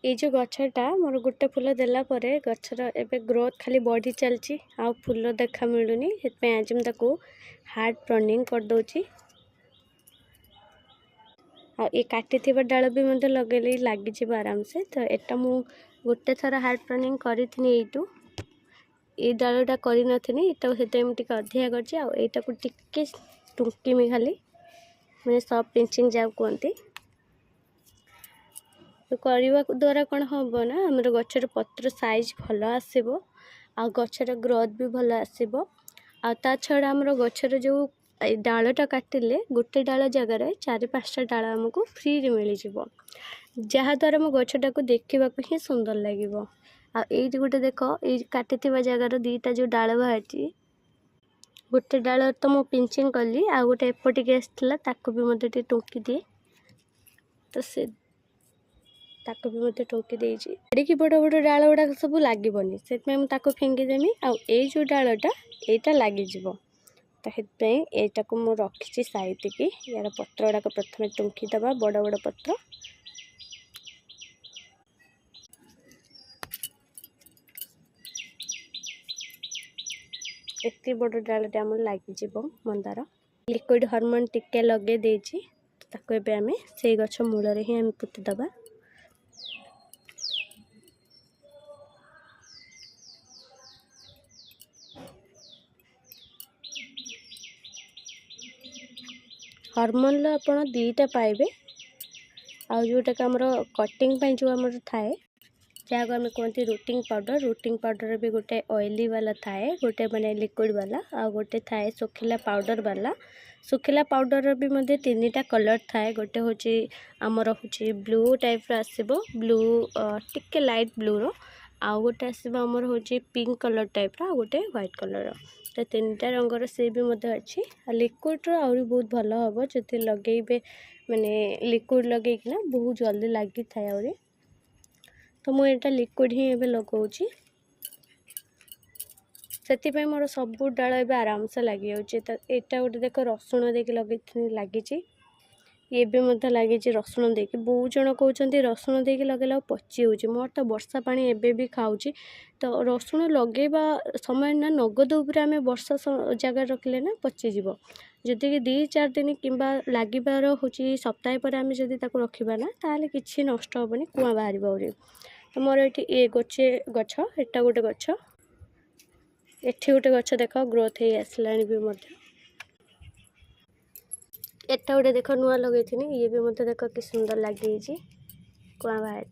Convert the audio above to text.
ये जो गछटा मोर गोटे फूल देला परे गछर एबे ग्रोथ खाली बढ़ी चलची आ फूल देखा मिलूनी से आज मुझे हार्ड प्रनिंग कर दूची ये काटी डाल भी मतलब लगे लगी आराम से। तो एटा मु गोटे थर हार्ड प्रनिंग करी ये डालटा कर अधिका कर टुंकीमी खाली मैंने सब पिंचिंग जाओ कहती तो करने द्वारा कौन हम ना आम गचर पत्र साइज भल आसो आ गचर ग्रोथ भी भल आसो आ छड़ा आम गचर जो डालटा काटिले गोटे डाल जगार 4-5टा डाल आमको फ्री मिल जहाँद्वारा मो गछटा को देखा ही सुंदर लगे। आई गोटे देख ये काटी जगार 2टा जो डाल बाहरी गोटे डाल तो मु पिंचिंग कली आ गोटे एपटिके आसला ताकू भी मत टुंकी दिए तो से ताको भी मत टोकी देजी एडिकी बड़ बड़ डाल गुड़ा सब लगे से फिंगीदेमी आई जो डालटा यहाँ लगिज तो यहाँ को मुझे रखी साइड की यार पत्र गुड़ाक प्रथम टुंकी दबा बड़ बड़ पत्र एत बड़ डालटा आम लगिज मंदार लिक्विड हार्मोन टिके लगे देजी ताको एबे आमे से गछ मूल ही आम पुति दबा। हार्मोन आपड़ 2टा पाइबे आ जोटा कि आमर कटिंग जो आमर थाए जहाँ को आम कहते रूटिंग पाउडर भी गोटे ऑयली वाला थाए गोटे माने लिक्विड वाला आ गोटे थाए सुखिला पाउडर वाला सुखिला पाउडर भी मध्य 3टा कलर थाए गोटे हूँ आमर हूँ ब्लू टाइप आसो ब्लू टिके लाइट ब्लू रो आ गोटे आसो आमर हूँ पिंक कलर टाइप रो गोटे व्हाइट कलर तो 3टा रंगर से भी मत अच्छी लिक्विड आहरी बहुत भल हम जो लगे माने लिक्विड लगे बहुत जल्दी लगी थाए आहरी तो मुझे लिक्विड ही एबे लगाऊँ से मोर सब डाल ए आराम से लगी जाऊँगी। तो यहाँ गोटे देख रसुण देके लगे लगी ये भी मत लगी रसुण देके बहुत जन कहते रसुण देके लगे पची हो मोर तो वर्षा पानी एबे भी खाऊँ तो रसुण लगेबा समय ना नगद उपरे आम वर्षा जगह रखिले ना पचिज जदि कि 2-4 दिन कि लगिबार हूँ सप्ताह पर आम जदि रखा ना ताले किसी नष्ट हेनी कुआ बाहर आहरी। तो मोर ये गोचे गछ एटा गोटे गछ एठी गोटे गछ देख ग्रोथ हो आसला भी एटा गोटे देख नुआ लगे ये भी मत देख कि सुंदर लगी कुआ बाहर।